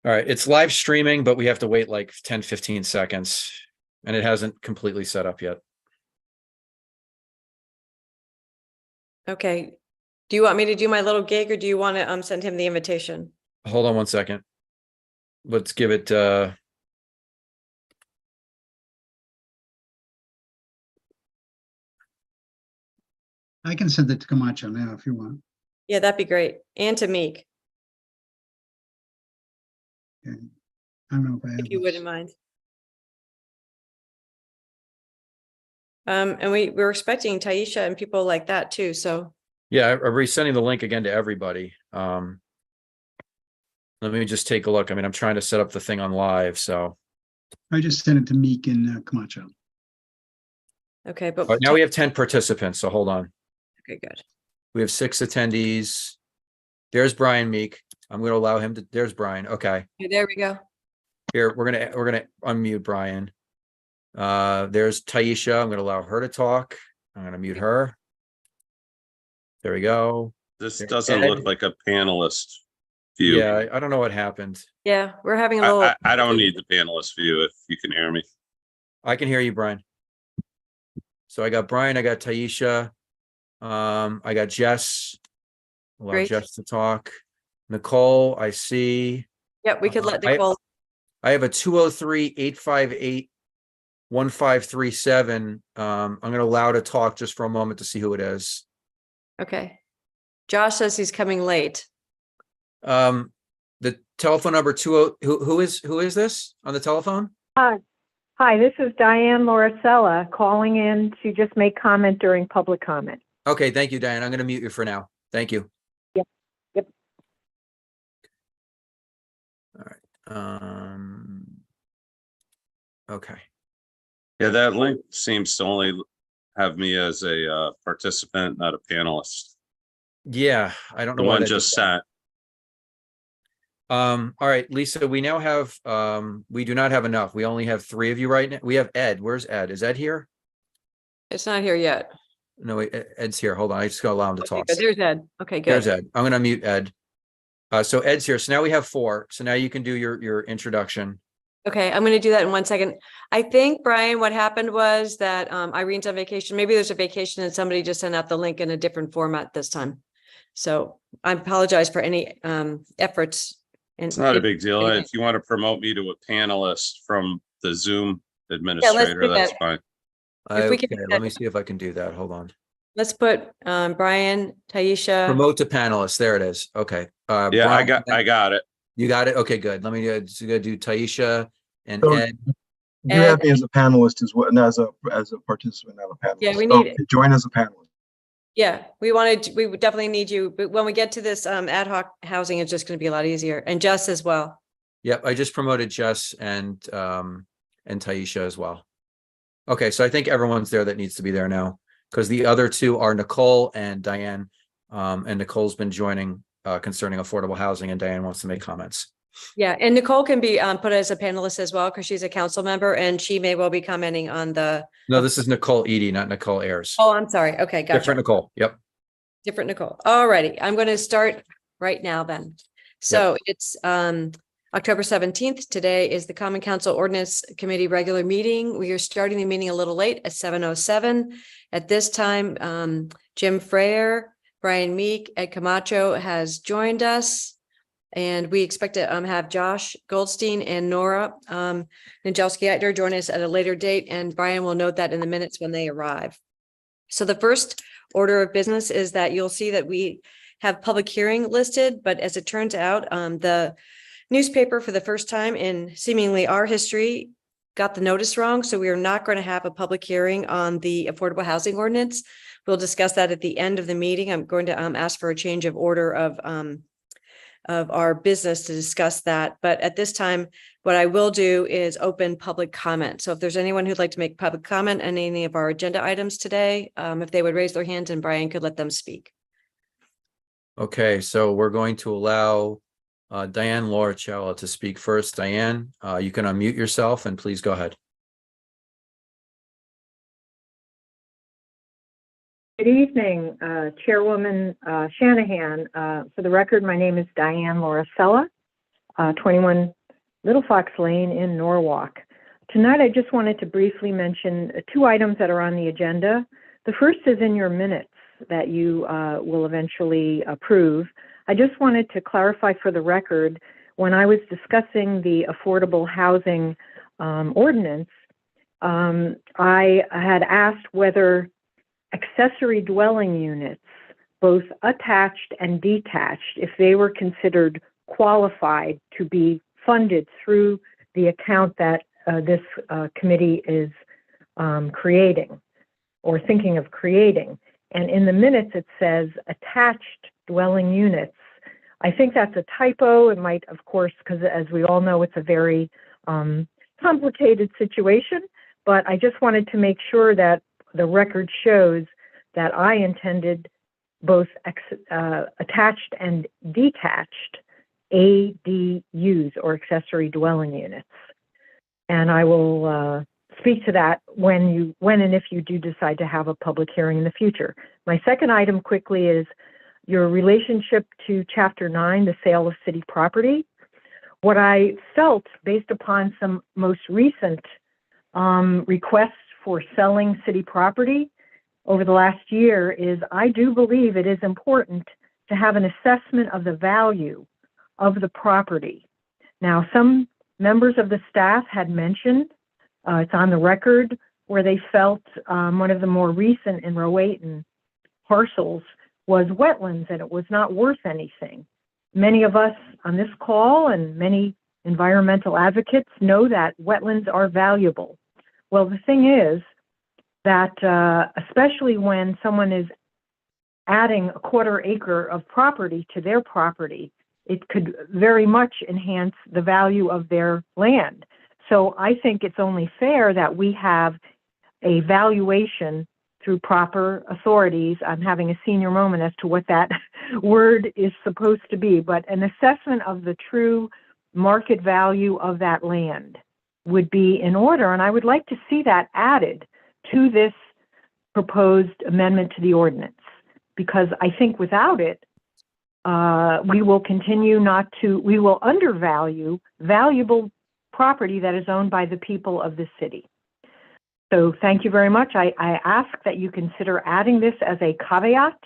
All right, it's live streaming, but we have to wait like 10, 15 seconds. And it hasn't completely set up yet. Okay. Do you want me to do my little gig or do you want to send him the invitation? Hold on one second. Let's give it I can send it to Camacho now if you want. Yeah, that'd be great. And to Meek, Okay. I don't know if I have if you this. wouldn't mind. And we're expecting Taisha and people like that too. So yeah, I'm resending the link again to everybody. Let me just take a look. I mean, I'm trying to set up the thing on live, so. I just sent it to Meek and Camacho. okay, but All right, now we have 10 participants, so hold on. okay, good. We have 6 attendees. There's Brian Meek. I'm going to allow him to, there's Brian. Okay. Okay, there we go. Here, we're going to unmute Brian. There's Taisha. I'm going to allow her to talk. I'm going to mute her. There we go. This There's doesn't Ed. look like a panelist view. Yeah, I don't know what happened. Yeah, we're having a little. I don't need the panelist view if you can hear me. I can hear you, Brian. So I got Brian, I got Taisha. I got Jess. Allow Great. Jess to talk. Nicole, I see. Yep, we could let I- Nicole. I have a 203-858-1537. I'm going to allow to talk just for a moment to see who it is. Okay. Josh says he's coming late. The telephone number 20, who is this on the telephone? Hi, this is Diane Lauricella calling in to just make comment during public comment. Okay, thank you, Diane. I'm going to mute you for now. Thank you. Yep. All right. Okay. Yeah, that link seems to only have me as a participant, not a panelist. Yeah, I don't know The why one that just did that. sat. All right, Lisa, we now have, we do not have enough. We only have 3 of you right now. We have Ed. Where's Ed? Is Ed here? It's not here yet. No, wait, Ed's here. Hold on. I just gotta allow him to Okay, talk. good. There's Ed. Okay, good. There's Ed. I'm gonna mute Ed. So Ed's here. So now we have 4. So now you can do your introduction. Okay, I'm going to do that in 1 second. I think, Brian, what happened was that Irene's on vacation. Maybe there's a vacation and somebody just sent out the link in a different format this time. So I apologize for any efforts. It's not a big deal. If you want to promote me to a panelist from the Zoom do administrator, that's that. fine. If we can Okay, do let that. me see if I can do that. Hold on. Let's put Brian, Taisha. Promote to panelists. There it is. Okay. Yeah, Brian, I got it. you got it. Okay, good. Let me do Taisha and So Ed. you have me as a panelist as well, and as a participant, not a panelist. Yeah, we So need- join as a panelist. Yeah, we would definitely need you. But when we get to this ad hoc housing, it's just going to be a lot easier. And Jess as well. Yep, I just promoted Jess and Taisha as well. Okay, so I think everyone's there that needs to be there now, because the other 2 are Nicole and Diane. And Nicole's been joining concerning affordable housing, and Diane wants to make comments. Yeah, and Nicole can be put as a panelist as well because she's a council member and she may well be commenting on the. No, this is Nicole Eady, not Nicole Ayers. Oh, I'm sorry. Okay, gotcha. Different Nicole. Yep. Different Nicole. All righty. I'm going to start right now then. So it's October 17th. Today is the Common Council Ordinance Committee regular meeting. We are starting the meeting a little late at 7:07. At this time, Jim Freyer, Brian Meek, Ed Camacho has joined us. And we expect to have Josh Goldstein and Nora Najelski-Eitner join us at a later date. And Brian will note that in the minutes when they arrive. So the first order of business is that you'll see that we have public hearing listed, but as it turns out, the newspaper for the first time in seemingly our history got the notice wrong. So we are not going to have a public hearing on the affordable housing ordinance. We'll discuss that at the end of the meeting. I'm going to ask for a change of order of our business to discuss that. But at this time, what I will do is open public comment. So if there's anyone who'd like to make public comment on any of our agenda items today, if they would raise their hands and Brian could let them speak. Okay, so we're going to allow Diane Lauricella to speak first. Diane, you can unmute yourself and please go ahead. Good evening, Chairwoman Shanahan. For the record, my name is Diane Lauricella. 21 Little Fox Lane in Norwalk. Tonight, I just wanted to briefly mention 2 items that are on the agenda. The first is in your minutes that you will eventually approve. I just wanted to clarify for the record, when I was discussing the affordable housing ordinance, I had asked whether accessory dwelling units, both attached and detached, if they were considered qualified to be funded through the account that this committee is creating or thinking of creating. And in the minutes, it says attached dwelling units. I think that's a typo. It might, of course, because as we all know, it's a very complicated situation, but I just wanted to make sure that the record shows that I intended both attached and detached ADUs or accessory dwelling units. And I will speak to that when and if you do decide to have a public hearing in the future. My second item quickly is your relationship to Chapter 9, the sale of city property. What I felt based upon some most recent requests for selling city property over the last year is I do believe it is important to have an assessment of the value of the property. Now, some members of the staff had mentioned, it's on the record, where they felt one of the more recent in Rowayton parcels was wetlands and it was not worth anything. Many of us on this call and many environmental advocates know that wetlands are valuable. Well, the thing is that especially when someone is adding a 1/4 acre of property to their property, it could very much enhance the value of their land. So I think it's only fair that we have a valuation through proper authorities. I'm having a senior moment as to what that word is supposed to be, but an assessment of the true market value of that land would be in order. And I would like to see that added to this proposed amendment to the ordinance, because I think without it, we will undervalue valuable property that is owned by the people of the city. So thank you very much. I ask that you consider adding this as a caveat,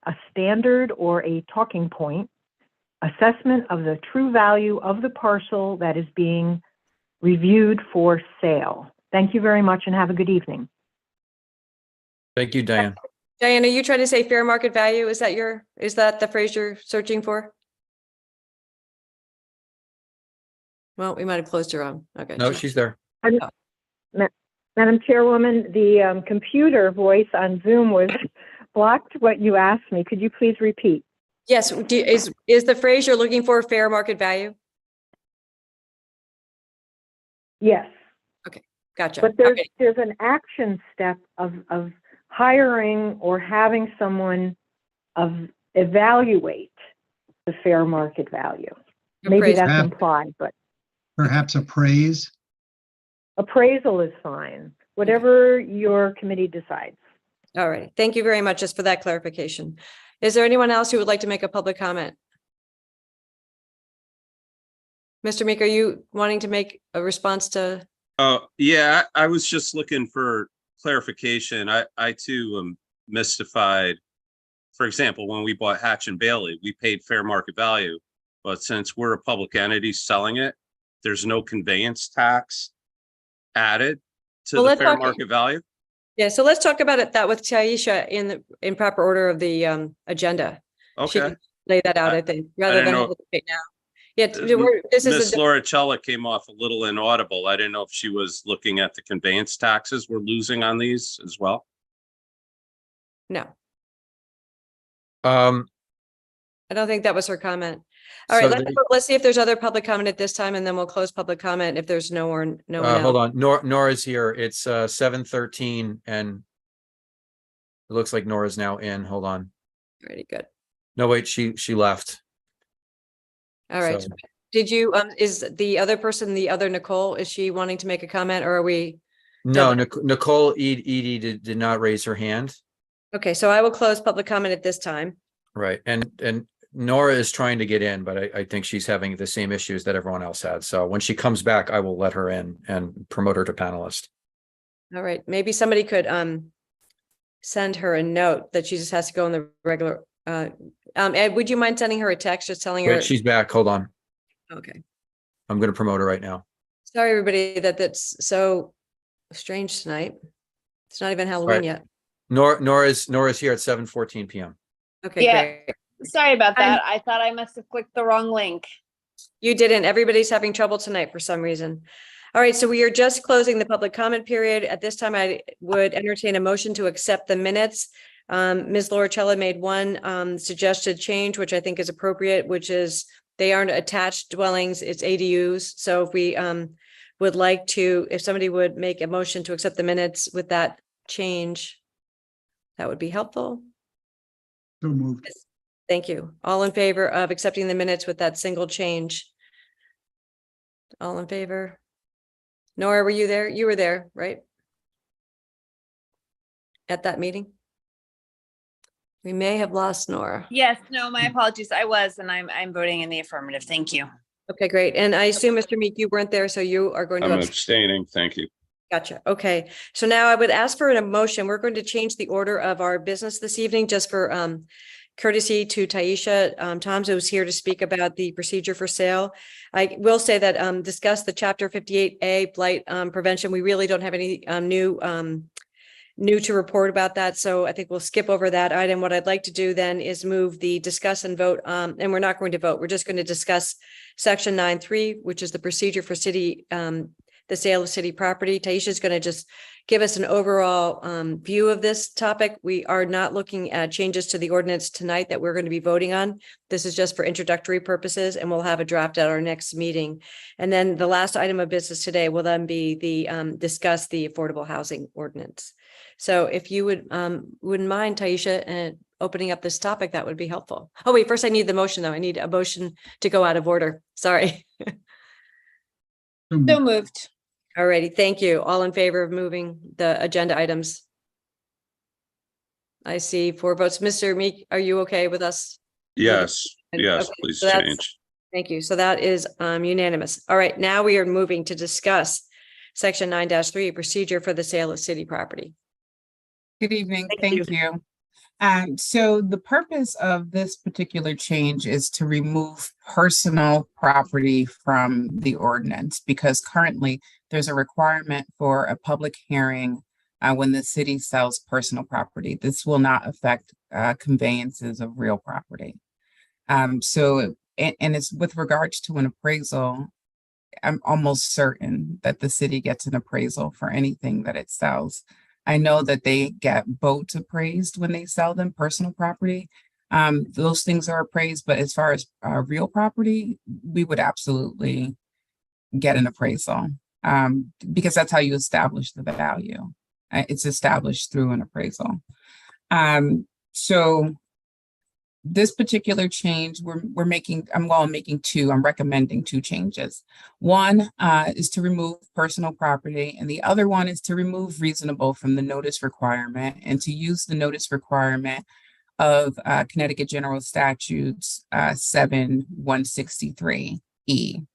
a standard, or a talking point, assessment of the true value of the parcel that is being reviewed for sale. Thank you very much and have a good evening. Thank you, Diane. Diane, are you trying to say fair market value? Is that the phrase you're searching for? Well, we might have closed her on. Okay. No, she's there. Madam Chairwoman, the computer voice on Zoom was blocked what you asked me. Could you please repeat? Yes. Is the phrase you're looking for fair market value? Yes. Gotcha. But there's an action step of hiring or having someone evaluate the fair market value. Maybe Appraise. that's Yeah. implied, but Perhaps appraise. appraisal is fine. Whatever your committee decides. All right. Thank you very much just for that clarification. Is there anyone else who would like to make a public comment? Mr. Meek, are you wanting to make a response to? Yeah, I was just looking for clarification. I too am mystified. For example, when we bought Hatch and Bailey, we paid fair market value, but since we're a public entity selling it, there's no conveyance tax added to the fair market value. Yeah, so let's talk about that with Taisha in proper order of the agenda. She Okay. can lay that out, I think, rather didn't than know- hold it right now. Yeah, this is Miss Lauricella came off a little inaudible. I didn't know if she was looking at the conveyance taxes we're losing on these as well. no, Um, I don't think that was her comment. All right, so let's see if there's other public comment at this time, and then we'll close public comment if there's no one hold else. on, Nora's here. It's 7:13 and it looks like Nora's now in. Hold on. Alrighty, good. No, wait, she left. All right. So- Did you, is the other person, the other Nicole, is she wanting to make a comment, or are we? No, Done. Nicole Edie did not raise her hand. Okay, so I will close public comment at this time. Right. And Nora is trying to get in, but I think she's having the same issues that everyone else had. So when she comes back, I will let her in and promote her to panelist. All right, maybe somebody could send her a note that she just has to go in the regular. Ed, would you mind sending her a text just telling her? Wait, she's back. Hold on. Okay. I'm going to promote her right now. Sorry, everybody, that's so strange tonight. It's not even Halloween Right. yet. Nora's here at 7:14 p.m. Okay, Yeah. great. Sorry about that. I thought I must have clicked the wrong link. You didn't. Everybody's having trouble tonight for some reason. All right, so we are just closing the public comment period. At this time, I would entertain a motion to accept the minutes. Ms. Lauricella made one suggested change, which I think is appropriate, which is they aren't attached dwellings, it's ADUs. So if we would like to, if somebody would make a motion to accept the minutes with that change, that would be helpful. So moved. Thank you. All in favor of accepting the minutes with that single change? All in favor? Nora, were you there? You were there, right? At that meeting? We may have lost Nora. Yes, no, my apologies. I was, and I'm voting in the affirmative. Thank you. Okay, great. And I assume, Mr. Meek, you weren't there, so you are going to. I'm abstaining. Thank you. Gotcha. Okay. So now I would ask for an motion. We're going to change the order of our business this evening just for courtesy to Taisha Toms, who was here to speak about the procedure for sale. I will say that discuss the Chapter 58A blight prevention. We really don't have any new to report about that. So I think we'll skip over that item. What I'd like to do then is move the discuss and vote. And we're not going to vote. We're just going to discuss section 9.3, which is the procedure for city, the sale of city property. Taisha is going to just give us an overall view of this topic. We are not looking at changes to the ordinance tonight that we're going to be voting on. This is just for introductory purposes, and we'll have a draft at our next meeting. And then the last item of business today will then be the discuss the affordable housing ordinance. So if you wouldn't mind, Taisha, opening up this topic, that would be helpful. Oh, wait, first I need the motion though. I need a motion to go out of order. Sorry. So moved. So moved. All righty, thank you. All in favor of moving the agenda items? I see 4 votes. Mr. Meek, are you okay with us? Yes, yes, Okay, please so that's- change. Thank you. So that is unanimous. All right, now we are moving to discuss section 9-3, procedure for the sale of city property. Good evening. Thank Thank you. So the purpose of this particular change is to remove personal property from the ordinance because currently there's a requirement for a public hearing when the city sells personal property. This will not affect conveyances of real property. And it's with regards to an appraisal, I'm almost certain that the city gets an appraisal for anything that it sells. I know that they get boats appraised when they sell them, personal property. Those things are appraised, but as far as real property, we would absolutely get an appraisal because that's how you establish the value. It's established through an appraisal. So this particular change, I'm recommending 2 changes. One is to remove personal property, and the other one is to remove reasonable from the notice requirement and to use the notice requirement of Connecticut General Statutes 7-163E.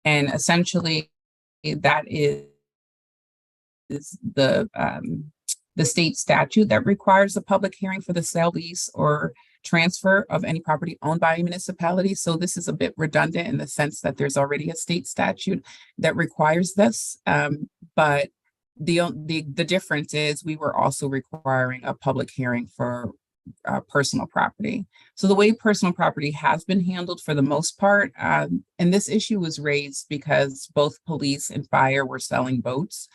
And essentially that is the state statute that requires a public hearing for the sale, lease, or transfer of any property owned by a municipality. So this is a bit redundant in the sense that there's already a state statute that requires this. But the difference is we were also requiring a public hearing for personal property. So the way personal property has been handled for the most part, and this issue was raised because both police and fire were selling boats.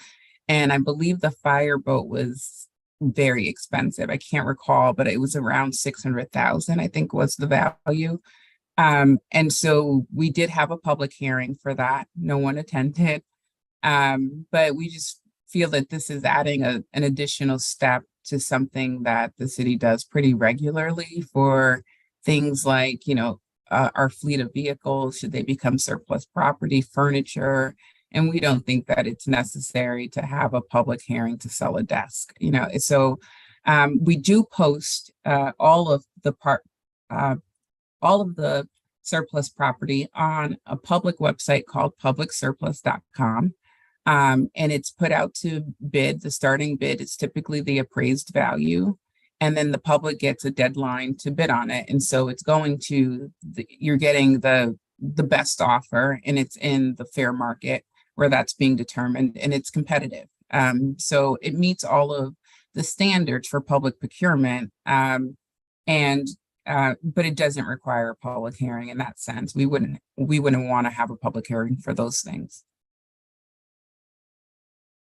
And I believe the fire boat was very expensive. I can't recall, but it was around 600,000, I think was the value. And so we did have a public hearing for that. No one attended. But we just feel that this is adding an additional step to something that the city does pretty regularly for things like, our fleet of vehicles, should they become surplus property, furniture. And we don't think that it's necessary to have a public hearing to sell a desk, So we do post all of the all of the surplus property on a public website called publicsurplus.com. And it's put out to bid. The starting bid is typically the appraised value. And then the public gets a deadline to bid on it. And so it's going to, you're getting the best offer, and it's in the fair market where that's being determined, and it's competitive. So it meets all of the standards for public procurement. But it doesn't require a public hearing in that sense. We wouldn't want to have a public hearing for those things.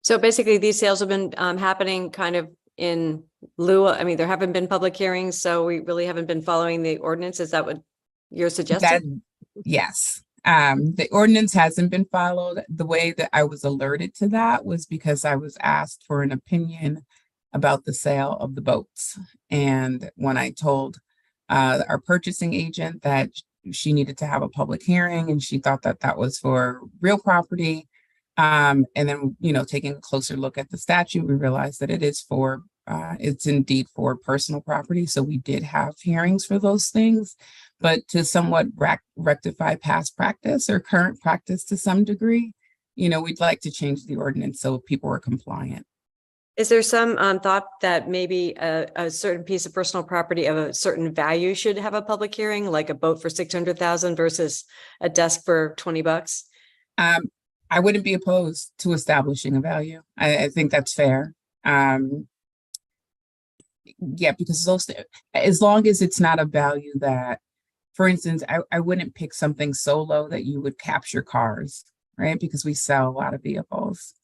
So basically, these sales have been happening kind of in lieu. I mean, there haven't been public hearings, so we really haven't been following the ordinance. Is that what you're suggesting? Yes. The ordinance hasn't been followed. The way that I was alerted to that was because I was asked for an opinion about the sale of the boats. And when I told our purchasing agent that she needed to have a public hearing, and she thought that that was for real property. And then, taking a closer look at the statute, we realized that it is for, it's indeed for personal property. So we did have hearings for those things, but to somewhat rectify past practice or current practice to some degree, we'd like to change the ordinance so people are compliant. Is there some thought that maybe a certain piece of personal property of a certain value should have a public hearing, like a boat for 600,000 versus a desk for $20? I wouldn't be opposed to establishing a value. I think that's fair. Yeah, because those, as long as it's not a value that, for instance, I wouldn't pick something so low that you would capture cars, right? Because we sell a lot of vehicles.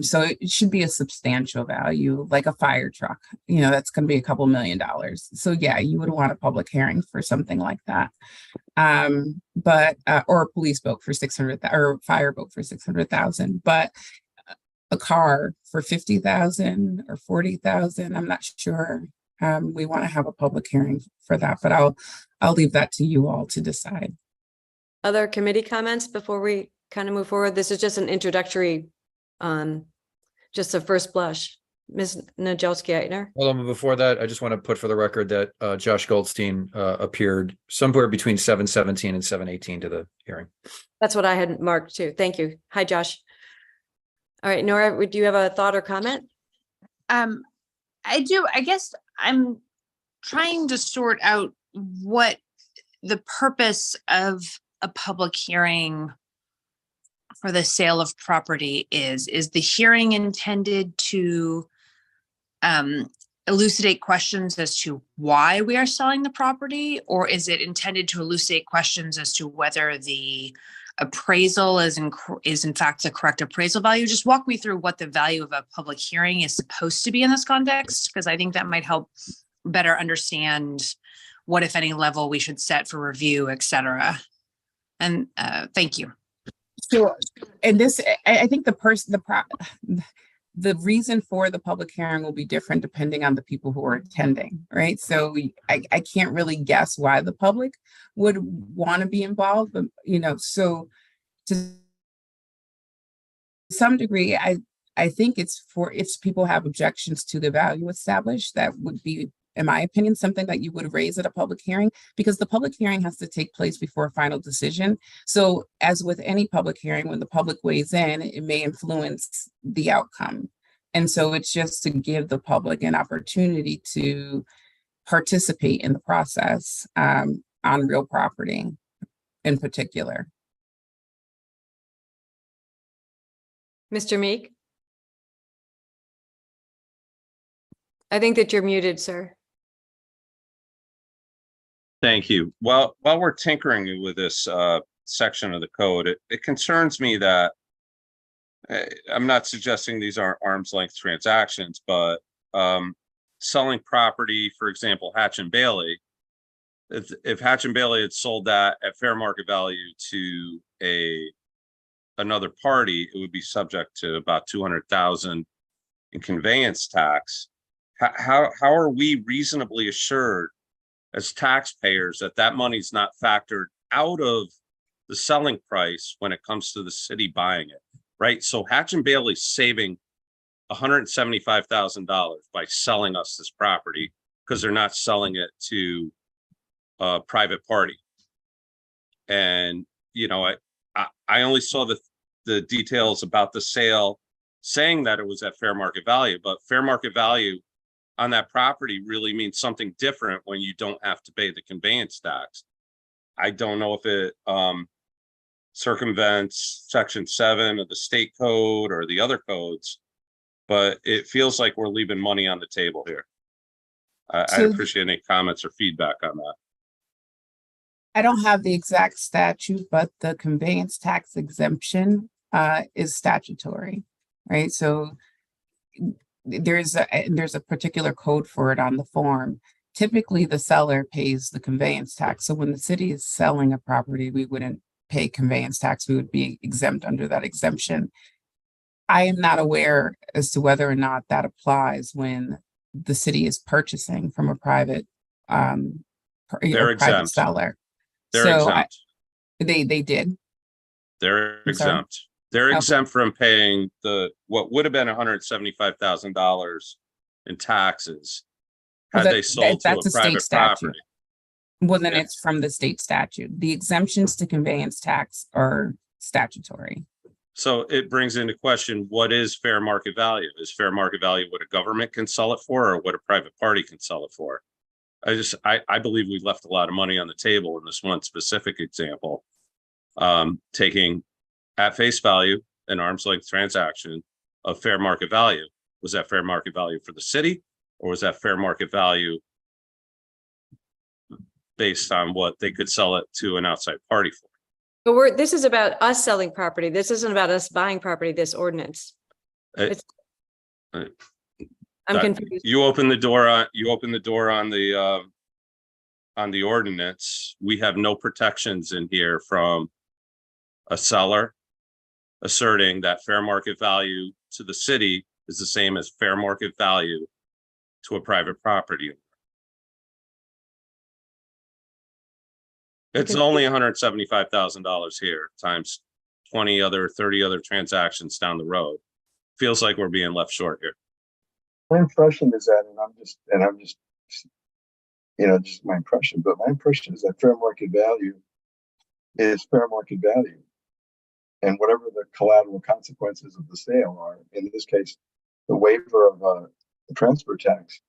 So it should be a substantial value, like a fire truck, that's going to be a couple $1 million. So yeah, you would want a public hearing for something like that. Or a police boat for 600,000 or fire boat for 600,000, but a car for 50,000 or 40,000, I'm not sure. We want to have a public hearing for that, but I'll leave that to you all to decide. Other committee comments before we kind of move forward? This is just an introductory, just a first blush. Ms. Najelski-Eitner. Well, before that, I just want to put for the record that Josh Goldstein appeared somewhere between 7:17 and 7:18 to the hearing. That's what I had marked too. Thank you. Hi, Josh. All right, Nora, would you have a thought or comment? I do. I guess I'm trying to sort out what the purpose of a public hearing for the sale of property is. Is the hearing intended to elucidate questions as to why we are selling the property, or is it intended to elucidate questions as to whether the appraisal is in fact the correct appraisal value? Just walk me through what the value of a public hearing is supposed to be in this context, because I think that might help better understand what, if any, level we should set for review, et cetera. And thank you. So, and this, I think the reason for the public hearing will be different depending on the people who are attending, right? So I can't really guess why the public would want to be involved, but so to some degree, I think it's for, if people have objections to the value established, that would be, in my opinion, something that you would raise at a public hearing, because the public hearing has to take place before a final decision. So as with any public hearing, when the public weighs in, it may influence the outcome. And so it's just to give the public an opportunity to participate in the process on real property in particular. Mr. Meek? I think that you're muted, sir. Thank you. Well, while we're tinkering with this section of the code, it concerns me that I'm not suggesting these are arm's length transactions, but selling property, for example, Hatch and Bailey, if Hatch and Bailey had sold that at fair market value to another party, it would be subject to about 200,000 in conveyance tax. How are we reasonably assured as taxpayers that money's not factored out of the selling price when it comes to the city buying it, right? So Hatch and Bailey's saving $175,000 by selling us this property because they're not selling it to a private party. And, you know, I only saw the details about the sale saying that it was at fair market value, but fair market value on that property really means something different when you don't have to pay the conveyance tax. I don't know if it circumvents Section 7 of the state code or the other codes, but it feels like we're leaving money on the table here. I'd So- appreciate any comments or feedback on that. I don't have the exact statute, but the conveyance tax exemption is statutory, right? So there's a particular code for it on the form. Typically, the seller pays the conveyance tax. So when the city is selling a property, we wouldn't pay conveyance tax. We would be exempt under that exemption. I am not aware as to whether or not that applies when the city is purchasing from a private They're private exempt. seller. They're So exempt. they did. They're I'm sorry? exempt. They're Okay. exempt from paying what would have been $175,000 in taxes Well, had they sold to that's a a state private statute. property. Well, then Yeah. it's from the state statute. The exemptions to conveyance tax are statutory. So it brings into question, what is fair market value? Is fair market value what a government can sell it for, or what a private party can sell it for? I believe we left a lot of money on the table in this one specific example. Taking at face value an arm's length transaction of fair market value. Was that fair market value for the city, or was that fair market value based on what they could sell it to an outside party for? But this is about us selling property. This isn't about us buying property, this ordinance. It- I'm that- confused. You open the door on the ordinance. We have no protections in here from a seller asserting that fair market value to the city is the same as fair market value to a private property. It's Okay. only $175,000 here times 30 other transactions down the road. Feels like we're being left short here. My impression is that, and I'm just, just my impression, but my impression is that fair market value is fair market value. And whatever the collateral consequences of the sale are, in this case, the waiver of the transfer tax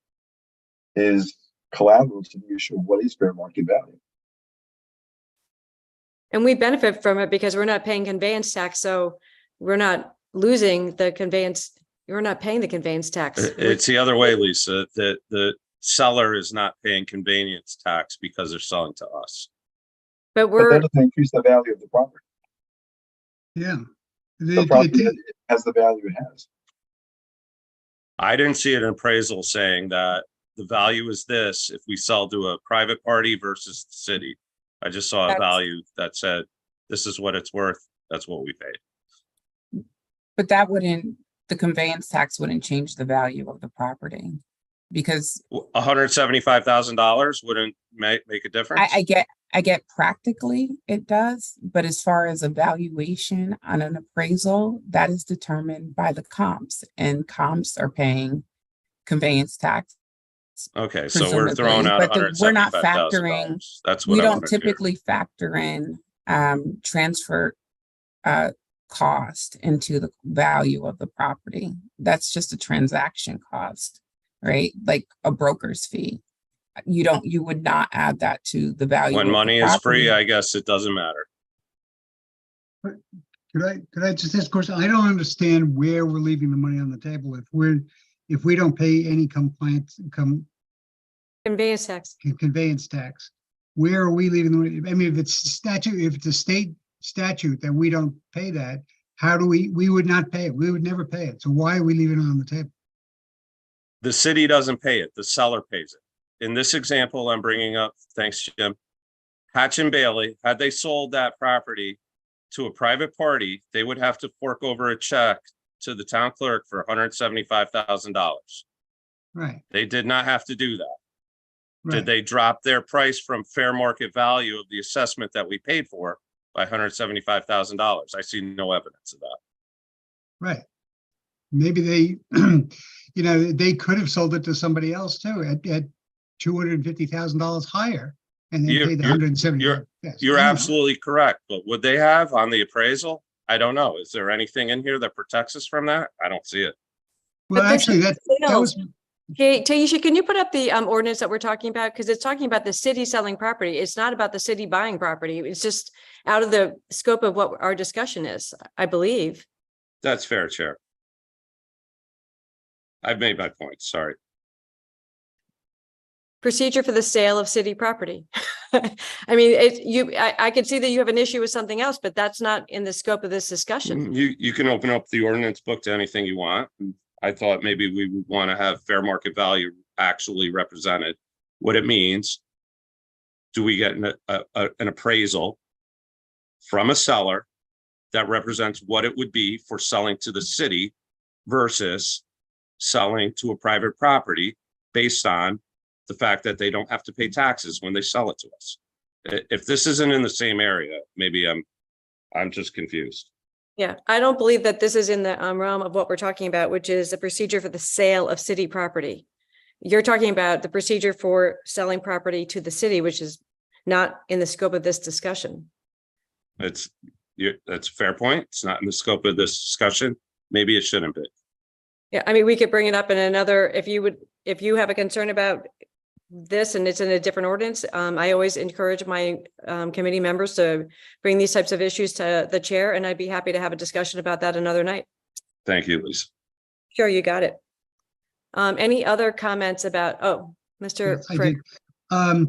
is collateral to the issue of what is fair market value. And we benefit from it because we're not paying conveyance tax, so we're not losing the conveyance. We're not paying the conveyance tax. It's the other way, Lisa, that the seller is not paying convenience tax because they're selling to us. But But we're, that doesn't increase the value of the property. Yeah. The property has the value it has. I didn't see an appraisal saying that the value is this if we sell to a private party versus the city. I just saw a That's- value that said, this is what it's worth. That's what we paid. But the conveyance tax wouldn't change the value of the property. Because $175,000 wouldn't make a difference. I get practically it does, but as far as a valuation on an appraisal, that is determined by the comps, and comps are paying conveyance tax. Okay, so we're throwing presumably, out but we're not $175,000. That's what We I don't wanted to hear. typically factor in transfer cost into the value of the property. That's just a transaction cost, right? Like a broker's fee. You would not add that to the value. When of the money is free, property. I guess it doesn't matter. Could I just ask a question? I don't understand where we're leaving the money on the table if we don't pay any conveyance tax. conveyance tax. Where are we leaving the money? I mean, if it's a state statute that we don't pay that, how do we would not pay it. We would never pay it. So why are we leaving it on the table? The city doesn't pay it, the seller pays it. In this example I'm bringing up, thanks, Jim, Hatch and Bailey, had they sold that property to a private party, they would have to fork over a check to the town clerk for $175,000. Right. They did not have to do that. Right. Did they drop their price from fair market value of the assessment that we paid for by $175,000? I see no evidence of that. Right. Maybe they, they could have sold it to somebody else too at $250,000 higher and then You're- pay the you're- 170. you're- Yes, You're I know. absolutely correct, but would they have on the appraisal? I don't know. Is there anything in here that protects us from that? I don't see it. Well, But this actually, is that sales. was, Okay, Taisha, can you put up the ordinance that we're talking about? Because it's talking about the city selling property. It's not about the city buying property. It's just out of the scope of what our discussion is, I believe. That's fair, Chair. I've made my point, sorry. Procedure for the sale of city property. I mean, I could see that you have an issue with something else, but that's not in the scope of this discussion. You can open up the ordinance book to anything you want. I thought maybe we would want to have fair market value actually represented, what it means. Do we get an appraisal from a seller that represents what it would be for selling to the city versus selling to a private property based on the fact that they don't have to pay taxes when they sell it to us? If this isn't in the same area, maybe I'm just confused. Yeah, I don't believe that this is in the realm of what we're talking about, which is a procedure for the sale of city property. You're talking about the procedure for selling property to the city, which is not in the scope of this discussion. That's a fair point. It's not in the scope of this discussion. Maybe it shouldn't be. Yeah, I mean, we could bring it up in another, if you have a concern about this and it's in a different ordinance, I always encourage my committee members to bring these types of issues to the chair, and I'd be happy to have a discussion about that another night. Thank you, Lisa. Sure, you got it. Any other comments about, Mr. yes, I Frick? did.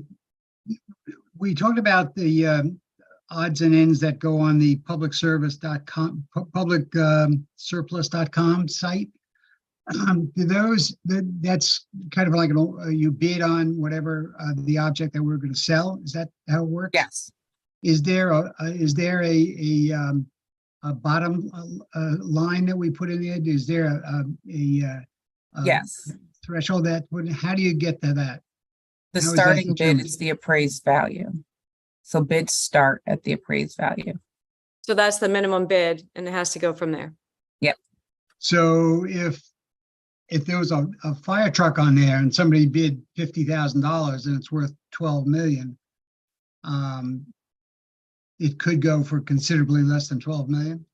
We talked about the odds and ends that go on the publicservice.com, publicsurplus.com site. Do those, that's kind of like you bid on whatever the object that we're going to sell. Is that how it works? Yes. Is there a bottom line that we put in it? Is there a Yes. threshold that would, how do you get to that? The How is that starting bid determined? is the appraised value. So bids start at the appraised value. So that's the minimum bid and it has to go from there. So if there was a fire truck on there and somebody bid $50,000 and it's worth 12 million, it could go for considerably less than 12 million.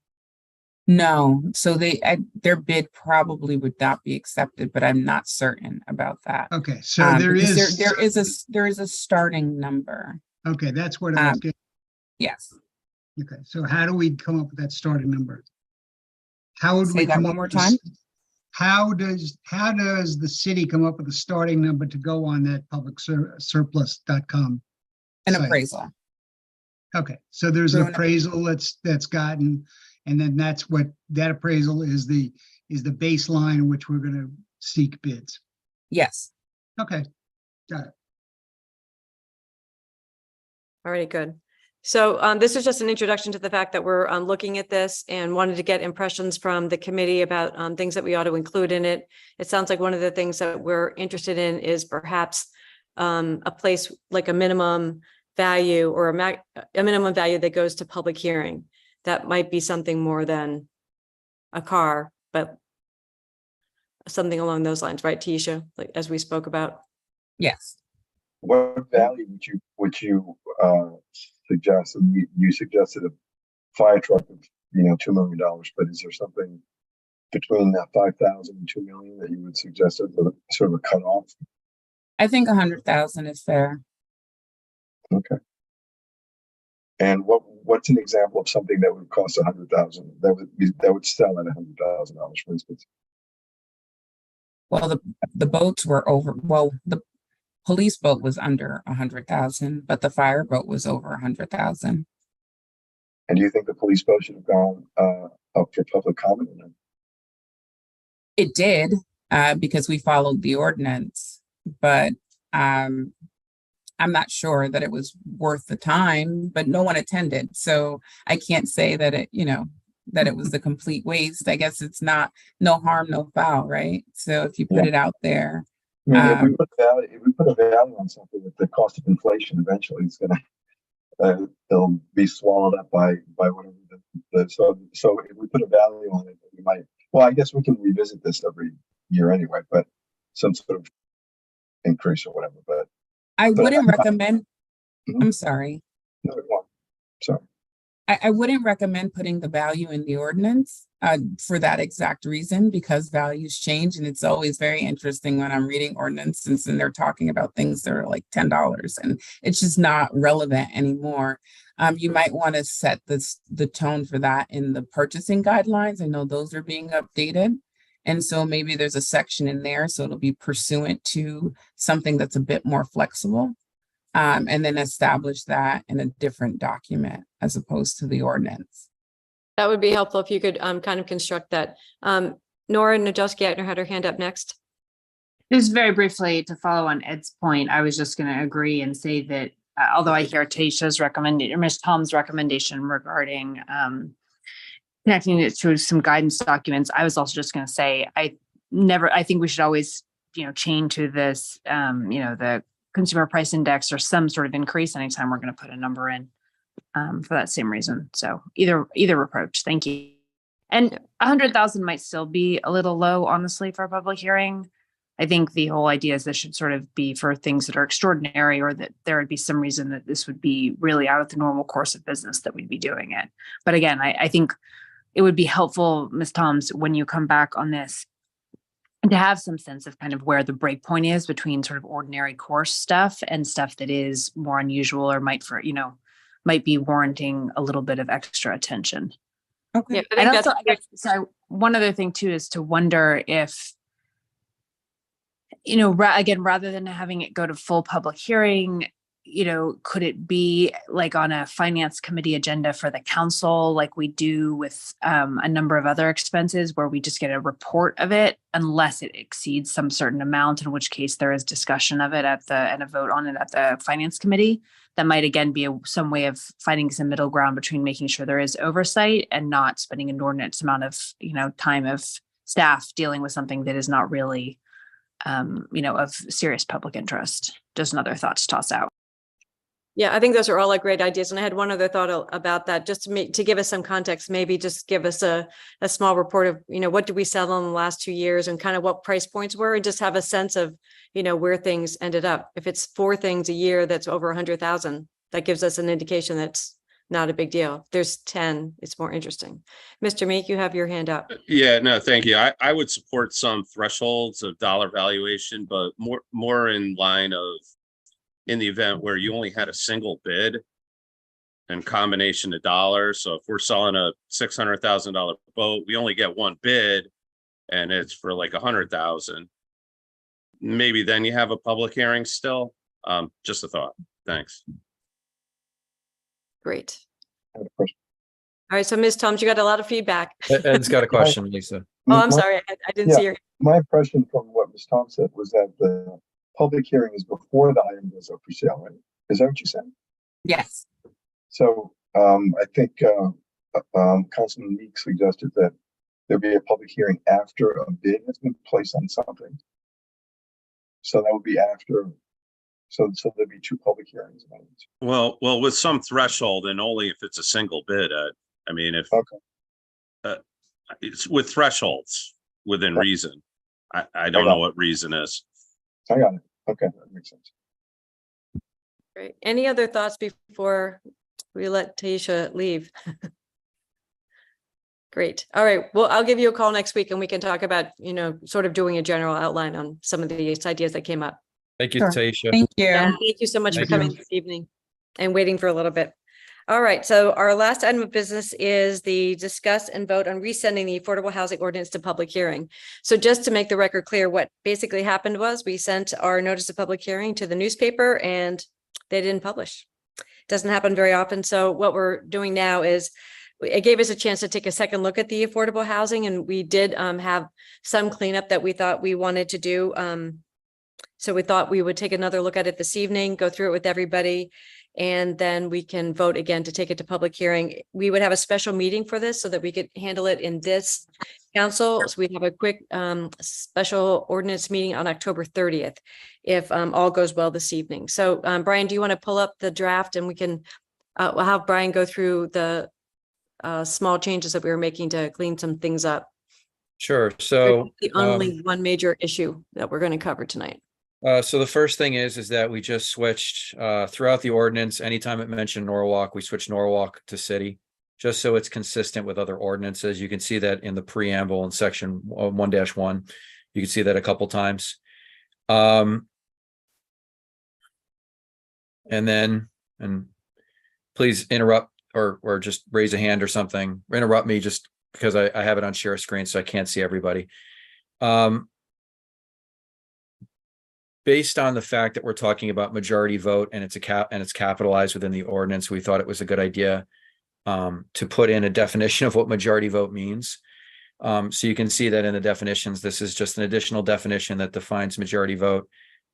No, so their bid probably would not be accepted, but I'm not certain about that. Okay, so there Because is, there is a starting number. okay, that's what I was getting. Yes. Okay, so how do we come up with that starting number? How would Say we that come one up more with time? how does the city come up with a starting number to go on that publicsurplus.com? An site? appraisal. Okay, so there's Through an an appraisal that's gotten, and then that's what, that appraisal is the baseline in which we're gonna seek bids. Yes. Okay, got it. All right, good. So this is just an introduction to the fact that we're looking at this and wanted to get impressions from the committee about things that we ought to include in it. It sounds like one of the things that we're interested in is perhaps a place like a minimum value or a minimum value that goes to public hearing. That might be something more than a car, but something along those lines, right, Tisha? Like as we spoke about. Yes. What value would you suggest? You suggested a fire truck of $2 million, but is there something between that 5,000 and 2 million that you would suggest as a sort of a cutoff? I think 100,000 is fair. Okay. And what's an example of something that would cost 100,000 that would sell at $100,000, for instance? Well, the boats were over. Well, the police boat was under 100,000, but the fire boat was over 100,000. And do you think the police boat should have gone up for public comment? It did because we followed the ordinance, but I'm not sure that it was worth the time. But no one attended, so I can't say that it was the complete waste. I guess it's not no harm, no foul, right? So if you put it out there. I mean, if we put a value on something with the cost of inflation, eventually it's gonna it'll be swallowed up by whatever so if we put a value on it, we might. Well, I guess we can revisit this every year anyway, but some sort of increase or whatever. But I wouldn't recommend. I'm sorry. Another one. Sorry. I wouldn't recommend putting the value in the ordinance for that exact reason, because values change. And it's always very interesting when I'm reading ordinances and they're talking about things that are like $10 and it's just not relevant anymore. You might want to set the tone for that in the purchasing guidelines. I know those are being updated. And so maybe there's a section in there, so it'll be pursuant to something that's a bit more flexible. And then establish that in a different document as opposed to the ordinance. That would be helpful if you could kind of construct that. Nora Najowski-Eitner had her hand up next. Just very briefly to follow on Ed's point, I was just going to agree and say that although I hear Taisha's recommendation, or Ms. Tom's recommendation regarding connecting it to some guidance documents, I was also just going to say I think we should always, chain to this, the consumer price index or some sort of increase anytime we're going to put a number in for that same reason. So either approach. Thank you. And 100,000 might still be a little low, honestly, for a public hearing. I think the whole idea is this should sort of be for things that are extraordinary, or that there would be some reason that this would be really out of the normal course of business that we'd be doing it. But again, I think it would be helpful, Ms. Toms, when you come back on this, and to have some sense of kind of where the break point is between sort of ordinary course stuff and stuff that is more unusual or might be warranting a little bit of extra attention. Okay. Yeah, And also, I guess, so one other thing too is to wonder if, again, rather than having it go to full public hearing, could it be like on a finance committee agenda for the council, like we do with a number of other expenses, where we just get a report of it unless it exceeds some certain amount, in which case there is discussion of it and a vote on it at the finance committee. That might again be some way of finding some middle ground between making sure there is oversight and not spending an inordinate amount of time of staff dealing with something that is not really of serious public interest. Just another thought to toss out. Yeah, I think those are all like great ideas. And I had one other thought about that, just to give us some context, maybe just give us a small report of, what did we sell in the last 2 years and kind of what price points were, and just have a sense of, where things ended up. If it's 4 things a year, that's over 100,000, that gives us an indication that's not a big deal. If there's 10, it's more interesting. Mr. Meek, you have your hand up. Yeah, no, thank you. I would support some thresholds of dollar valuation, but more in line of, in the event where you only had a single bid and combination of dollars. So if we're selling a $600,000 boat, we only get one bid and it's for like 100,000. Maybe then you have a public hearing still. Just a thought. Thanks. Great. I have a question. All right, so Ms. Toms, you got a lot of feedback. Ed's got a question, Lisa. Oh, I'm sorry. I didn't see your. My impression from what Ms. Tom said was that the public hearing is before the item goes up for sale, right? Is that what you said? Yes. So I think Councilman Meek suggested that there be a public hearing after a bid has been placed on something. So that would be after. So there'd be 2 public hearings. Well, with some threshold, and only if it's a single bid. I mean, if it's with thresholds within reason. I don't know what reason is. I got it. Okay, that makes sense. Great. Any other thoughts before we let Taisha leave? Great. All right. Well, I'll give you a call next week and we can talk about, sort of doing a general outline on some of these ideas that came up. Thank you, Sure. Taisha. Thank you. Yeah, thank you so much Thank for coming you. this evening and waiting for a little bit. All right. So our last item of business is the discuss and vote on resending the affordable housing ordinance to public hearing. So just to make the record clear, what basically happened was we sent our notice of public hearing to the newspaper and they didn't publish. Doesn't happen very often. So what we're doing now is it gave us a chance to take a second look at the affordable housing, and we did have some cleanup that we thought we wanted to do. So we thought we would take another look at it this evening, go through it with everybody, and then we can vote again to take it to public hearing. We would have a special meeting for this so that we could handle it in this council. So we'd have a quick special ordinance meeting on October 30th, if all goes well this evening. So Brian, do you want to pull up the draft and we can we'll have Brian go through the small changes that we were making to clean some things up. Sure. So The only one major issue that we're going to cover tonight. So the first thing is that we just switched throughout the ordinance. Anytime it mentioned Norwalk, we switched Norwalk to city, just so it's consistent with other ordinances. You can see that in the preamble in section 1-1. You can see that a couple times. And please interrupt or just raise a hand or something. Interrupt me just because I have it on share screen, so I can't see everybody. Based on the fact that we're talking about majority vote and it's capitalized within the ordinance, we thought it was a good idea to put in a definition of what majority vote means. So you can see that in the definitions, this is just an additional definition that defines majority vote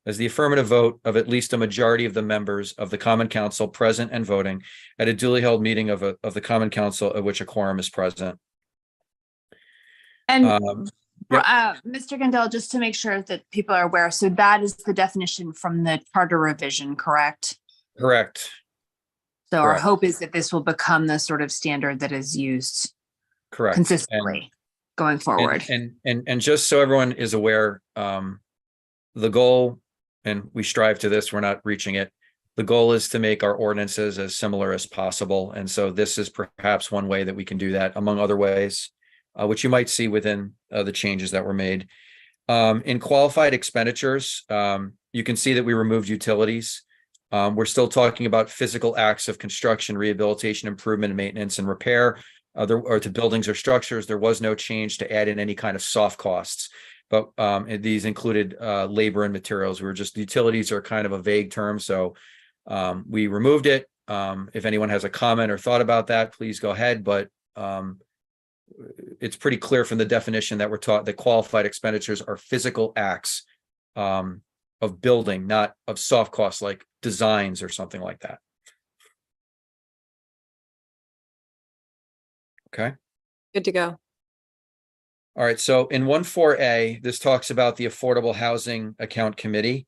as the affirmative vote of at least a majority of the members of the Common Council present and voting at a duly held meeting of the Common Council at which a quorum is present. And Yep. Mr. Gandel, just to make sure that people are aware, so that is the definition from the charter revision, correct? Correct. So our Correct. hope is that this will become the sort of standard that is used Correct. consistently going forward. And just so everyone is aware, the goal, and we strive to this, we're not reaching it. The goal is to make our ordinances as similar as possible. And so this is perhaps one way that we can do that, among other ways, which you might see within the changes that were made. In qualified expenditures, you can see that we removed utilities. We're still talking about physical acts of construction, rehabilitation, improvement, and maintenance and repair, or to buildings or structures. There was no change to add in any kind of soft costs, but these included labor and materials. Utilities are kind of a vague term, so we removed it. If anyone has a comment or thought about that, please go ahead, but it's pretty clear from the definition that we're taught that qualified expenditures are physical acts of building, not of soft costs like designs or something like that. Okay. Good to go. All right. So in 1.4a, this talks about the Affordable Housing Account Committee.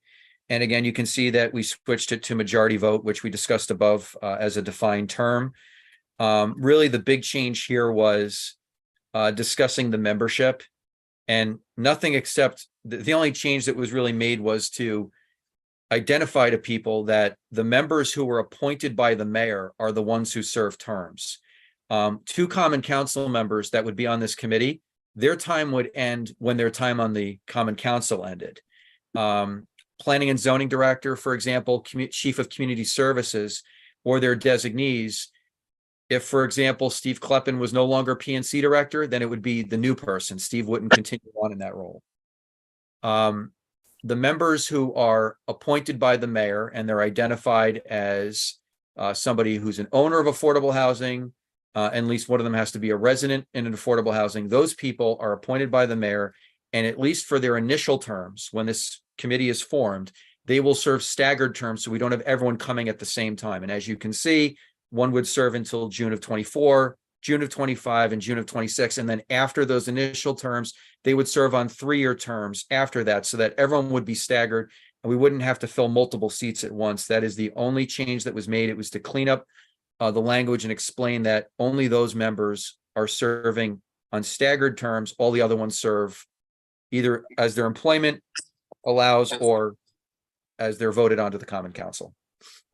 And again, you can see that we switched it to majority vote, which we discussed above as a defined term. Really, the big change here was discussing the membership, and nothing except the only change that was really made was to identify to people that the members who were appointed by the mayor are the ones who serve terms. 2 common council members that would be on this committee, their time would end when their time on the common council ended. Planning and zoning director, for example, chief of community services, or their designees. If, for example, Steve Kleppen was no longer PNC director, then it would be the new person. Steve wouldn't continue on in that role. The members who are appointed by the mayor and they're identified as somebody who's an owner of affordable housing, and at least one of them has to be a resident in an affordable housing. Those people are appointed by the mayor, and at least for their initial terms, when this committee is formed, they will serve staggered terms so we don't have everyone coming at the same time. And as you can see, one would serve until June of 24, June of 25, and June of 26. And then after those initial terms, they would serve on 3-year terms after that, so that everyone would be staggered and we wouldn't have to fill multiple seats at once. That is the only change that was made. It was to clean up the language and explain that only those members are serving on staggered terms. All the other ones serve either as their employment allows or as they're voted onto the Common Council.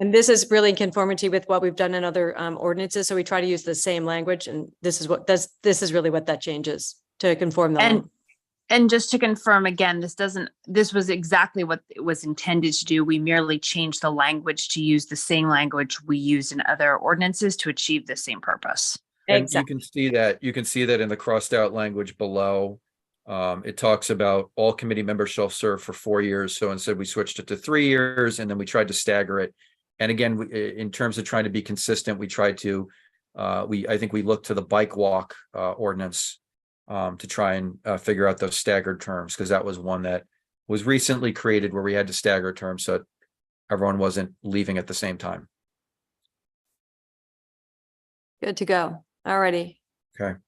And this is really in conformity with what we've done in other ordinances. So we try to use the same language, and this is really what that changes to conform them. And just to confirm again, this was exactly what it was intended to do. We merely changed the language to use the same language we use in other ordinances to achieve the same purpose. And Exactly. you can see that in the crossed out language below. It talks about all committee members shall serve for 4 years. So instead we switched it to 3 years, and then we tried to stagger it. And again, in terms of trying to be consistent, we tried to, I think we looked to the bike walk ordinance to try and figure out those staggered terms, because that was one that was recently created where we had to stagger terms so that everyone wasn't leaving at the same time. Good to go. Alrighty. Okay.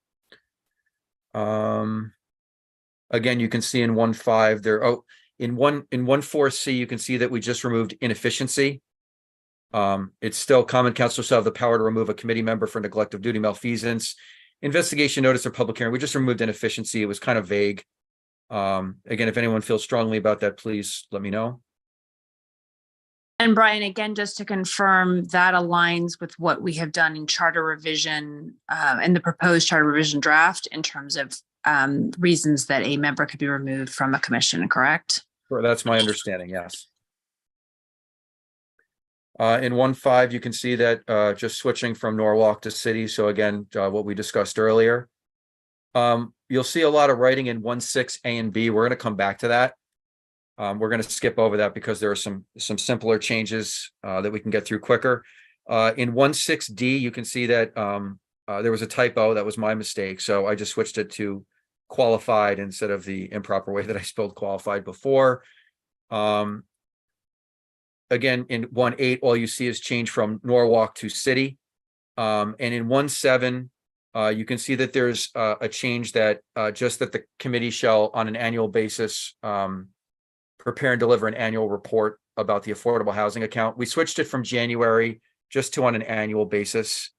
Again, you can see in 1.5 there. Oh, in 1.4c, you can see that we just removed inefficiency. It's still Common Council shall have the power to remove a committee member for neglect of duty, malfeasance, investigation, notice, or public hearing. We just removed inefficiency. It was kind of vague. Again, if anyone feels strongly about that, please let me know. And Brian, again, just to confirm, that aligns with what we have done in charter revision, and the proposed charter revision draft in terms of reasons that a member could be removed from a commission, correct? Sure, that's my understanding, yes. In 1.5, you can see that just switching from Norwalk to city. So again, what we discussed earlier. You'll see a lot of writing in 1.6 A and B. We're going to come back to that. We're going to skip over that because there are some simpler changes that we can get through quicker. In 1.6 D, you can see that there was a typo. That was my mistake. So I just switched it to qualified instead of the improper way that I spelled qualified before. Again, in 1.8, all you see is change from Norwalk to city. And in 1.7, you can see that there's a change that just that the committee shall, on an annual basis, prepare and deliver an annual report about the affordable housing account. We switched it from January just to on an annual basis.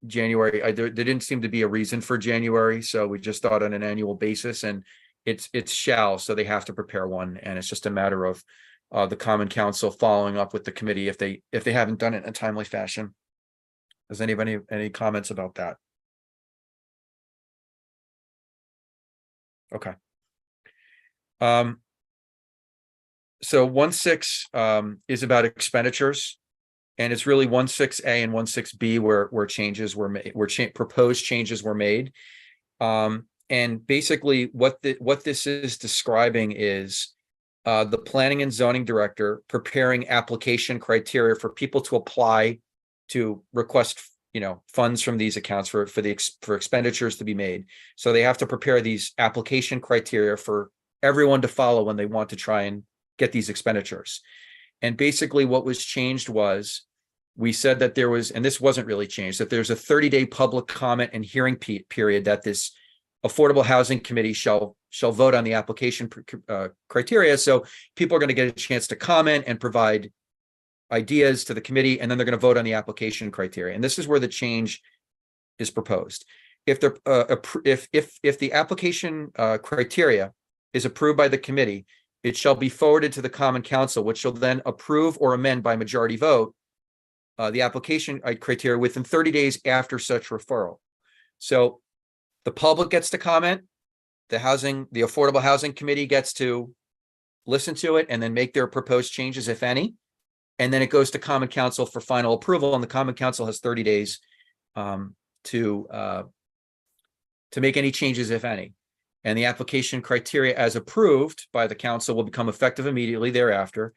January, there didn't seem to be a reason for January, so we just thought on an annual basis, and it's shall, so they have to prepare one, and it's just a matter of the Common Council following up with the committee if they haven't done it in a timely fashion. Does anybody have any comments about that? Okay. So 1.6 is about expenditures, and it's really 1.6 A and 1.6 B where changes were made, proposed changes were made. And basically what this is describing is the planning and zoning director preparing application criteria for people to apply to request, funds from these accounts for expenditures to be made. So they have to prepare these application criteria for everyone to follow when they want to try and get these expenditures. And basically what was changed was we said that there was, and this wasn't really changed, that there's a 30-day public comment and hearing period that this Affordable Housing Committee shall vote on the application criteria. So people are going to get a chance to comment and provide ideas to the committee, and then they're going to vote on the application criteria. And this is where the change is proposed. If the application criteria is approved by the committee, it shall be forwarded to the Common Council, which shall then approve or amend by majority vote the application criteria within 30 days after such referral. So the public gets to comment, the Affordable Housing Committee gets to listen to it and then make their proposed changes, if any. And then it goes to Common Council for final approval, and the Common Council has 30 days to make any changes, if any. And the application criteria as approved by the council will become effective immediately thereafter.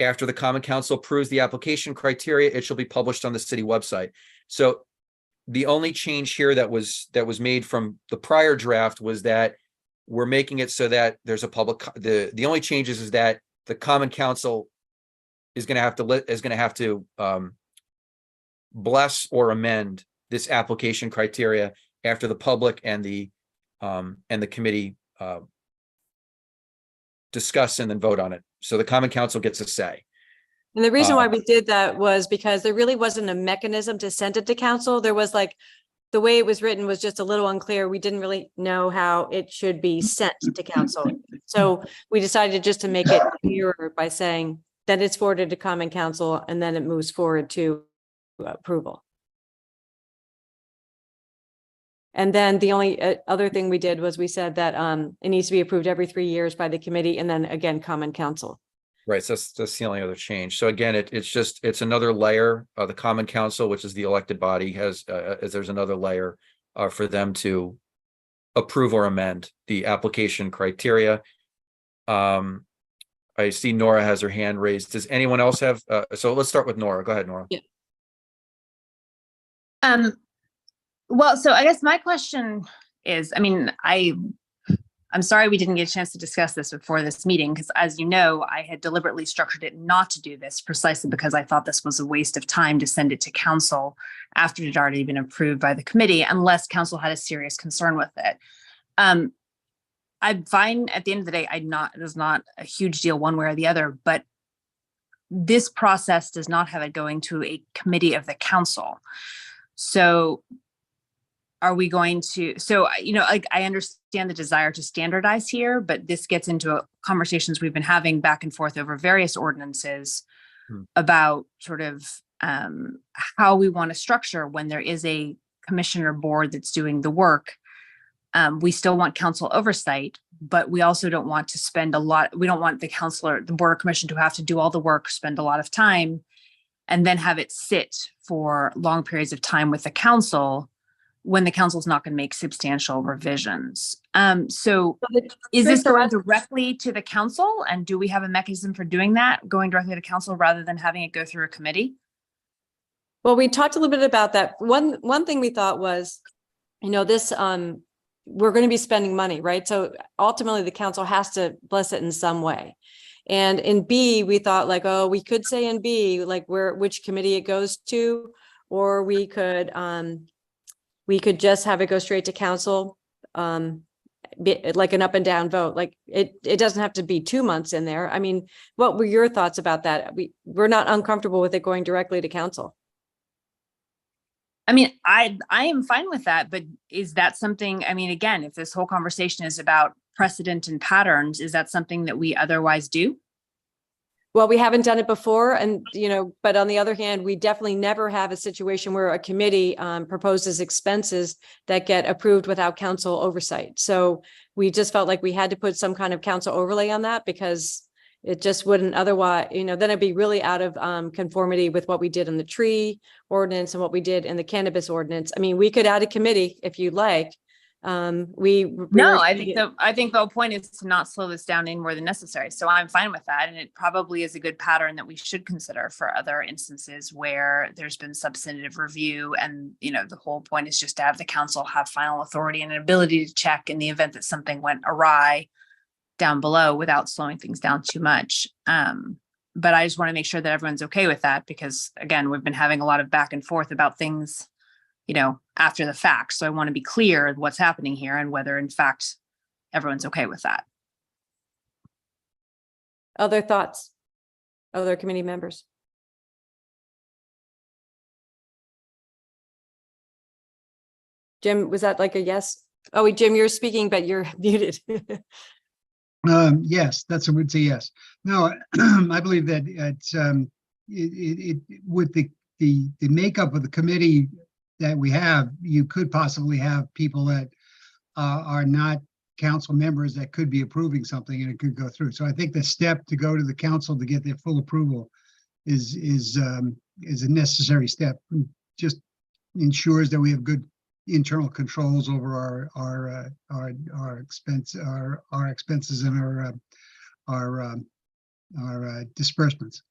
After the Common Council approves the application criteria, it shall be published on the city website. So the only change here that was made from the prior draft was that we're making it so that there's a public, the only changes is that the Common Council is going to have to bless or amend this application criteria after the public and the committee discuss and then vote on it. So the Common Council gets a say. And the reason why we did that was because there really wasn't a mechanism to send it to council. There was the way it was written was just a little unclear. We didn't really know how it should be sent to council. So we decided just to make it clearer by saying that it's forwarded to Common Council and then it moves forward to approval. And then the only other thing we did was we said that it needs to be approved every 3 years by the committee and then again, Common Council. Right. So that's the only other change. So again, it's another layer. The Common Council, which is the elected body, there's another layer for them to approve or amend the application criteria. I see Nora has her hand raised. Does anyone else have? So let's start with Nora. Go ahead, Nora. Yeah. Well, so I guess my question is, I'm sorry we didn't get a chance to discuss this before this meeting, because as you know, I had deliberately structured it not to do this precisely because I thought this was a waste of time to send it to council after it had already been approved by the committee, unless council had a serious concern with it. I'm fine at the end of the day. It is not a huge deal one way or the other, but this process does not have it going to a committee of the council. So are we going to, so, like, I understand the desire to standardize here, but this gets into conversations we've been having back and forth over various ordinances about sort of how we want to structure when there is a commissioner board that's doing the work. We still want council oversight, but we also don't want to spend a lot. We don't want the board or commission to have to do all the work, spend a lot of time, and then have it sit for long periods of time with the council when the council is not going to make substantial revisions. So is this going directly to the council? And do we have a mechanism for doing that, going directly to council rather than having it go through a committee? Well, we talked a little bit about that. One thing we thought was, this, we're going to be spending money, right? So ultimately the council has to bless it in some way. And in B, we thought like, oh, we could say in B, like which committee it goes to, or we could just have it go straight to council, like an up and down vote. Like it doesn't have to be 2 months in there. I mean, what were your thoughts about that? We're not uncomfortable with it going directly to council. I mean, I am fine with that, but is that something, I mean, again, if this whole conversation is about precedent and patterns, is that something that we otherwise do? Well, we haven't done it before, and but on the other hand, we definitely never have a situation where a committee proposes expenses that get approved without council oversight. So we just felt like we had to put some kind of council overlay on that, because it just wouldn't otherwise, then it'd be really out of conformity with what we did in the tree ordinance and what we did in the cannabis ordinance. I mean, we could add a committee if you'd like. I think the whole point is to not slow this down any more than necessary. So I'm fine with that. And it probably is a good pattern that we should consider for other instances where there's been substantive review. And, the whole point is just to have the council have final authority and an ability to check in the event that something went awry down below without slowing things down too much. But I just want to make sure that everyone's okay with that, because again, we've been having a lot of back and forth about things, after the fact. So I want to be clear what's happening here and whether in fact everyone's okay with that. Other thoughts? Other committee members? Jim, was that like a yes? Oh, Jim, you're speaking, but you're muted. Yes, that's a would say yes. No, I believe that it's with the makeup of the committee that we have, you could possibly have people that are not council members that could be approving something, and it could go through. So I think the step to go to the council to get their full approval is a necessary step. Just ensures that we have good internal controls over our expenses and our disbursements.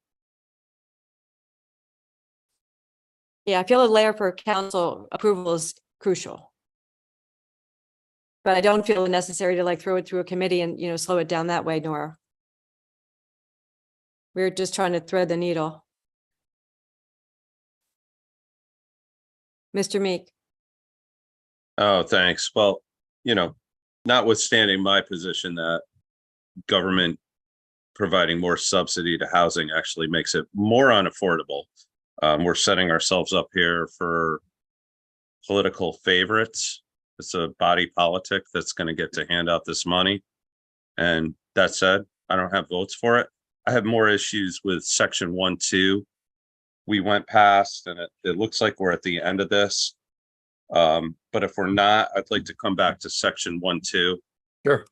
Yeah, I feel a layer for council approval is crucial. But I don't feel it necessary to throw it through a committee and, slow it down that way, Nora. We're just trying to thread the needle. Mr. Meek. Oh, thanks. Well, notwithstanding my position that government providing more subsidy to housing actually makes it more unaffordable. We're setting ourselves up here for political favorites. It's a body politic that's going to get to hand out this money. And that said, I don't have votes for it. I have more issues with section 1.2. We went past, and it looks like we're at the end of this. But if we're not, I'd like to come back to section 1.2. Sure.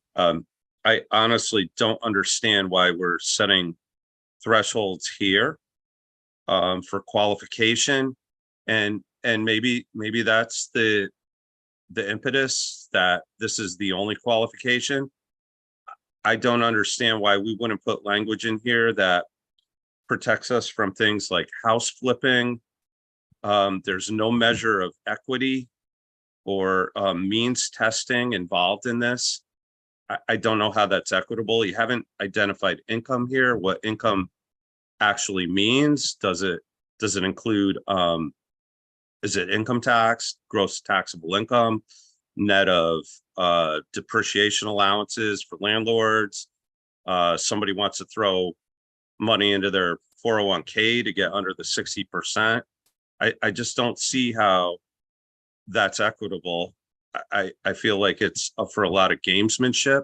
I honestly don't understand why we're setting thresholds here for qualification, and maybe that's the impetus that this is the only qualification. I don't understand why we wouldn't put language in here that protects us from things like house flipping. There's no measure of equity or means testing involved in this. I don't know how that's equitable. You haven't identified income here, what income actually means. Does it include, is it income tax, gross taxable income, net of depreciation allowances for landlords? Somebody wants to throw money into their 401k to get under the 60%. I just don't see how that's equitable. I feel like it's up for a lot of gamesmanship.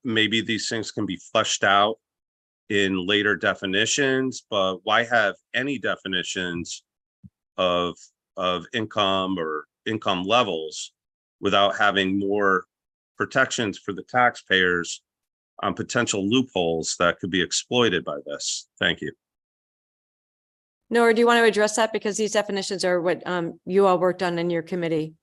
Maybe these things can be fleshed out in later definitions, but why have any definitions of income or income levels without having more protections for the taxpayers on potential loopholes that could be exploited by this? Thank you. Nora, do you want to address that? Because these definitions are what you all worked on in your committee.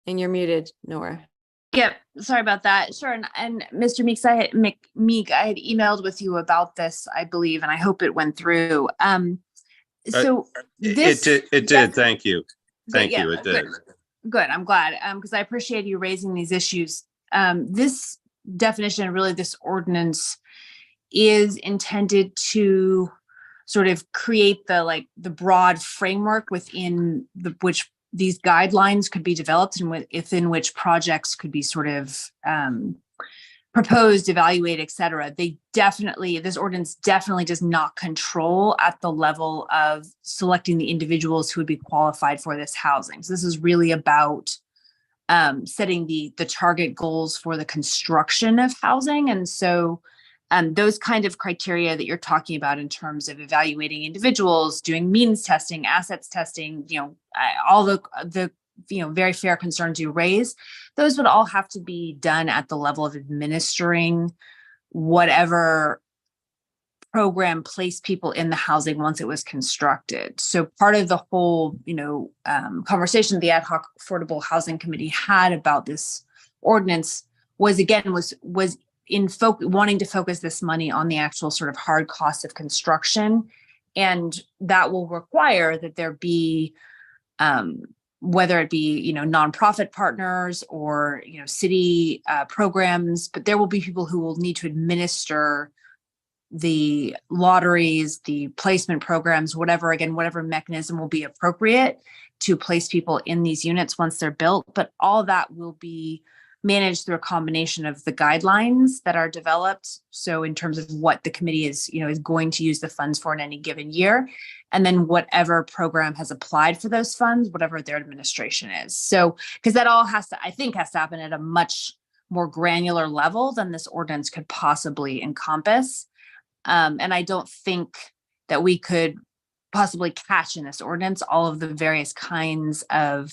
And you're muted, Nora. Yep, sorry about that. Sure, and Mr. Meeks, I had emailed with you about this, I believe, and I hope it went through. So this it did. Thank you. Thank yeah, you. It did. Good. I'm glad, because I appreciate you raising these issues. This definition, really, this ordinance is intended to sort of create the broad framework within which these guidelines could be developed and within which projects could be sort of proposed, evaluated, et cetera. This ordinance definitely does not control at the level of selecting the individuals who would be qualified for this housing. So this is really about setting the target goals for the construction of housing. And so those kind of criteria that you're talking about in terms of evaluating individuals, doing means testing, assets testing, all the very fair concerns you raise, those would all have to be done at the level of administering whatever program placed people in the housing once it was constructed. So part of the whole, conversation the Ad Hoc Affordable Housing Committee had about this ordinance was wanting to focus this money on the actual sort of hard costs of construction. And that will require that there be, whether it be, nonprofit partners or, city programs, but there will be people who will need to administer the lotteries, the placement programs, whatever mechanism will be appropriate to place people in these units once they're built. But all that will be managed through a combination of the guidelines that are developed. So in terms of what the committee is going to use the funds for in any given year, and then whatever program has applied for those funds, whatever their administration is. So, because that all has to happen at a much more granular level than this ordinance could possibly encompass. And I don't think that we could possibly catch in this ordinance all of the various kinds of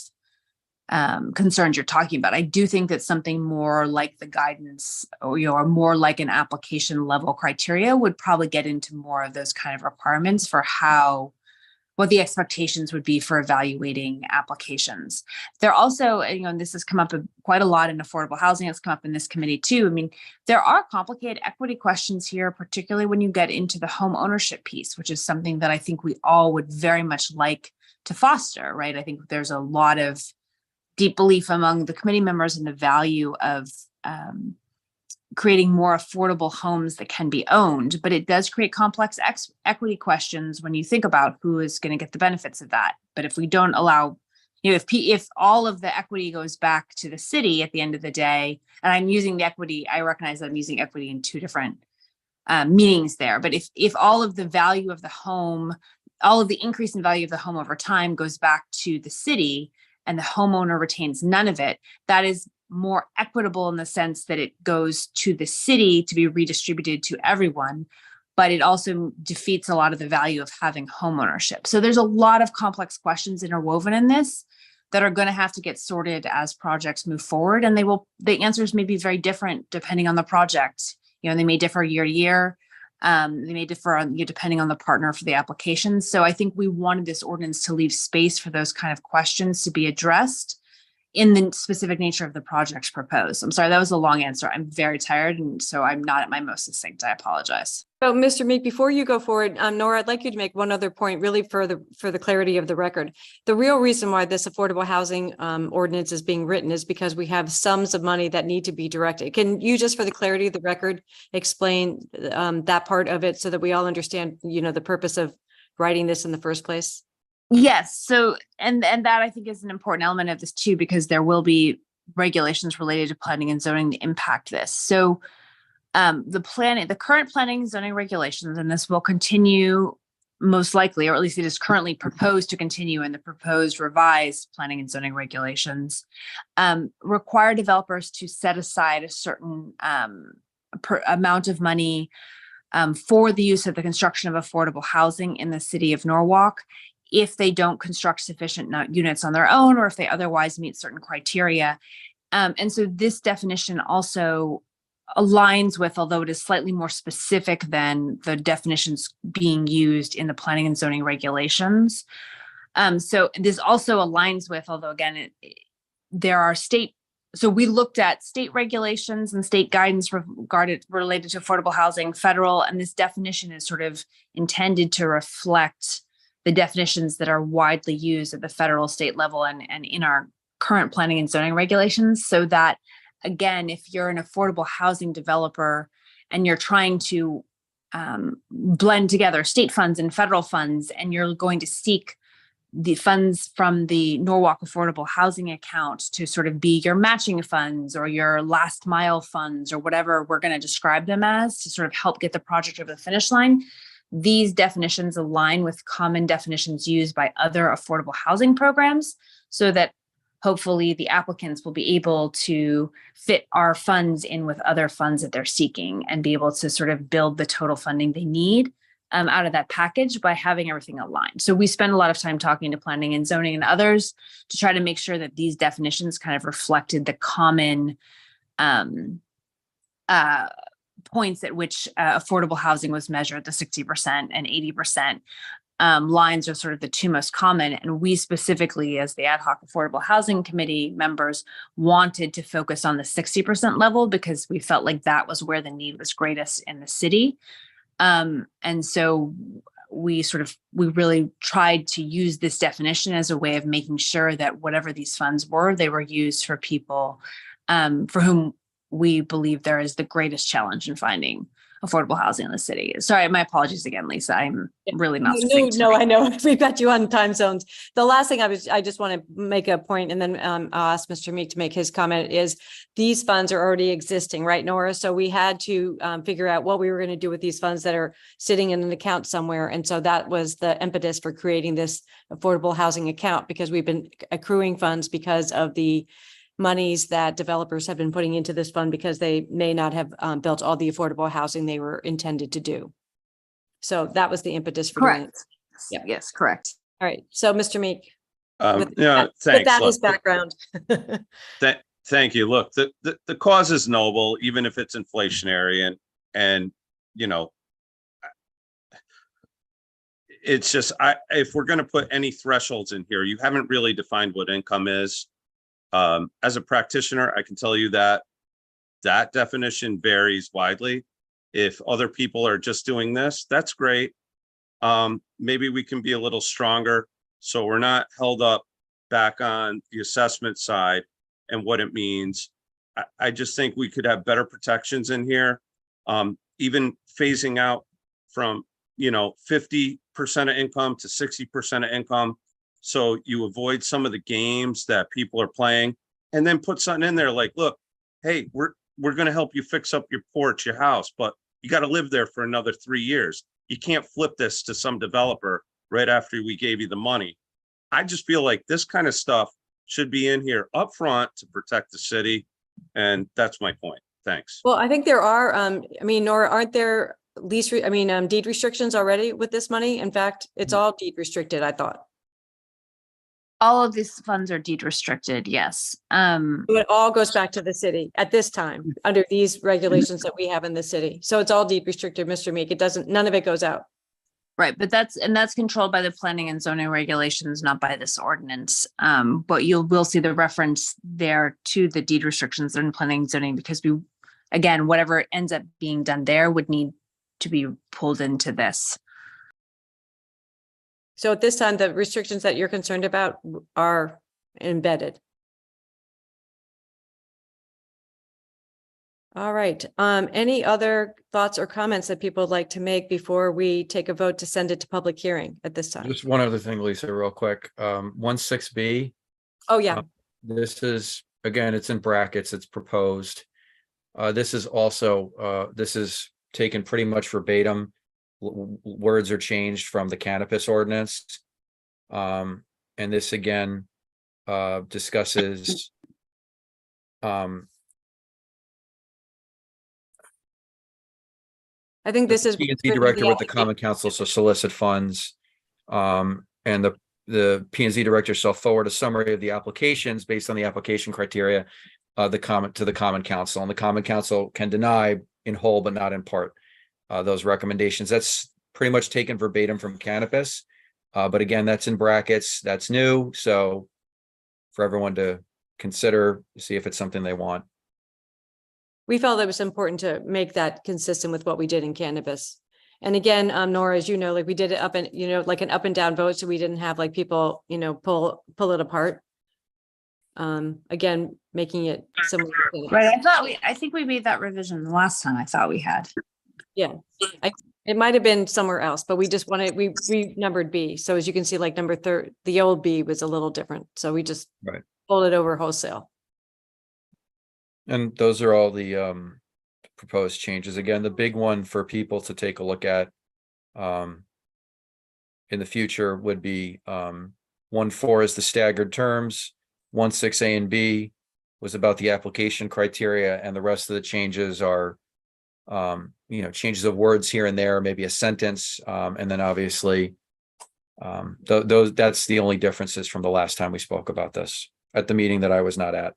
concerns you're talking about. I do think that something more like the guidance or more like an application level criteria would probably get into more of those kind of requirements for what the expectations would be for evaluating applications. There also, and this has come up quite a lot in affordable housing, it's come up in this committee too. I mean, there are complicated equity questions here, particularly when you get into the home ownership piece, which is something that I think we all would very much like to foster, right? I think there's a lot of deep belief among the committee members in the value of creating more affordable homes that can be owned, but it does create complex equity questions when you think about who is going to get the benefits of that. But if we don't allow, if all of the equity goes back to the city at the end of the day, and I'm using the equity, I recognize that I'm using equity in two different meanings there. But if all of the value of the home, all of the increase in value of the home over time goes back to the city and the homeowner retains none of it, that is more equitable in the sense that it goes to the city to be redistributed to everyone, but it also defeats a lot of the value of having home ownership. So there's a lot of complex questions interwoven in this that are going to have to get sorted as projects move forward. And the answers may be very different depending on the project. They may differ year to year. They may differ depending on the partner for the application. So I think we wanted this ordinance to leave space for those kind of questions to be addressed in the specific nature of the projects proposed. I'm sorry, that was a long answer. I'm very tired, and so I'm not at my most succinct. I apologize. So, Mr. Meek, before you go forward, Nora, I'd like you to make one other point, really for the clarity of the record. The real reason why this affordable housing ordinance is being written is because we have sums of money that need to be directed. Can you, just for the clarity of the record, explain that part of it so that we all understand, the purpose of writing this in the first place? Yes. So, and that I think is an important element of this too, because there will be regulations related to planning and zoning to impact this. So, the current planning and zoning regulations, and this will continue most likely, or at least it is currently proposed to continue in the proposed revised planning and zoning regulations, require developers to set aside a certain amount of money for the use of the construction of affordable housing in the city of Norwalk if they don't construct sufficient units on their own, or if they otherwise meet certain criteria. And so this definition also aligns with, although it is slightly more specific than the definitions being used in the planning and zoning regulations. So this also aligns with, although again, there are so we looked at state regulations and state guidance related to affordable housing, federal, and this definition is sort of intended to reflect the definitions that are widely used at the federal, state level and in our current planning and zoning regulations, so that, again, if you're an affordable housing developer and you're trying to blend together state funds and federal funds, and you're going to seek the funds from the Norwalk Affordable Housing account to sort of be your matching funds or your last mile funds or whatever we're going to describe them as to sort of help get the project over the finish line, these definitions align with common definitions used by other affordable housing programs, so that hopefully the applicants will be able to fit our funds in with other funds that they're seeking and be able to sort of build the total funding they need out of that package by having everything aligned. So we spend a lot of time talking to planning and zoning and others to try to make sure that these definitions kind of reflected the common points at which affordable housing was measured, the 60% and 80%. Lines are sort of the two most common. And we specifically, as the ad hoc affordable housing committee members, wanted to focus on the 60% level because we felt like that was where the need was greatest in the city. And so we really tried to use this definition as a way of making sure that whatever these funds were, they were used for people for whom we believe there is the greatest challenge in finding affordable housing in the city. Sorry, my apologies again, Lisa. I'm really not. No, I know we've got you on time zones. The last thing I just want to make a point, and then I'll ask Mr. Meek to make his comment, is these funds are already existing, right, Nora? So we had to figure out what we were going to do with these funds that are sitting in an account somewhere. And so that was the impetus for creating this affordable housing account, because we've been accruing funds because of the monies that developers have been putting into this fund because they may not have built all the affordable housing they were intended to do. So that was the impetus for doing it. Correct. Yeah. Yes, correct. All right. So Mr. Meek. Thanks. With that Look, as background. thank you. Look, the cause is noble, even if it's inflationary, and you know, it's just if we're going to put any thresholds in here, you haven't really defined what income is. As a practitioner, I can tell you that that definition varies widely. If other people are just doing this, that's great. Maybe we can be a little stronger so we're not held up back on the assessment side and what it means. I just think we could have better protections in here, even phasing out from 50% of income to 60% of income. So you avoid some of the games that people are playing, and then put something in there like, look, hey, we're going to help you fix up your porch, your house, but you got to live there for another 3 years. You can't flip this to some developer right after we gave you the money. I just feel like this kind of stuff should be in here up front to protect the city. And that's my point. Thanks. Well, I think there are, Nora, aren't there deed restrictions already with this money? In fact, it's all deed restricted, I thought. All of these funds are deed restricted, yes. It all goes back to the city at this time under these regulations that we have in the city. So it's all deed restricted, Mr. Meek. None of it goes out. Right, but that's controlled by the planning and zoning regulations, not by this ordinance. But we'll see the reference there to the deed restrictions in planning and zoning, because again, whatever ends up being done there would need to be pulled into this. So at this time, the restrictions that you're concerned about are embedded. All right. Any other thoughts or comments that people would like to make before we take a vote to send it to public hearing at this time? Just one other thing, Lisa, real quick. 16B. Oh, yeah. This is, again, it's in brackets, it's proposed. This is also, this is taken pretty much verbatim words are changed from the cannabis ordinance. And this again discusses I think this is. P&Z director with the common council to solicit funds. And the P&Z director shall forward a summary of the applications based on the application criteria, the common council, and the common council can deny in whole but not in part those recommendations. That's pretty much taken verbatim from cannabis. But again, that's in brackets, that's new. So for everyone to consider, see if it's something they want. We felt it was important to make that consistent with what we did in cannabis. And again, Nora, as you know, like we did it up and, like an up and down vote. So we didn't have like people, pull it apart. Again, making it similar. to cannabis. Right. I think we made that revision the last time. I thought we had. Yeah, it might have been somewhere else, but we just wanted, we numbered B. So as you can see, like number 3, the old B was a little different. So we just pulled it over wholesale. And those are all the proposed changes. Again, the big one for people to take a look at in the future would be 1.4 is the staggered terms. 1.6 A and B was about the application criteria, and the rest of the changes are changes of words here and there, maybe a sentence, and then obviously that's the only differences from the last time we spoke about this at the meeting that I was not at.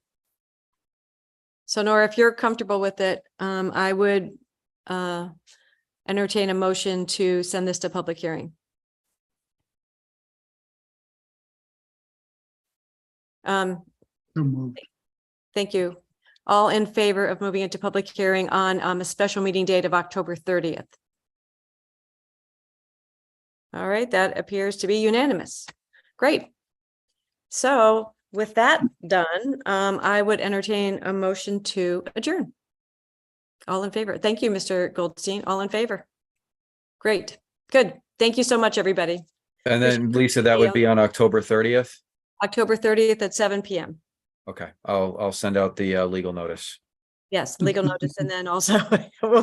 So Nora, if you're comfortable with it, I would entertain a motion to send this to public hearing. So moved. Thank you. All in favor of moving into public hearing on a special meeting date of October 30th? All right, that appears to be unanimous. Great. So with that done, I would entertain a motion to adjourn. All in favor? Thank you, Mr. Goldstein. All in favor? Great. Good. Thank you so much, everybody. And then Lisa, that would be on October 30th. October 30th at 7 p.m. Okay, I'll send out the legal notice. Yes, legal notice. And then also,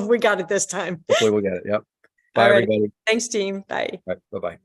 we got it this time. Hopefully we'll get it. Yep. Bye, All right. everybody. Thanks, team. Bye. All right, bye-bye.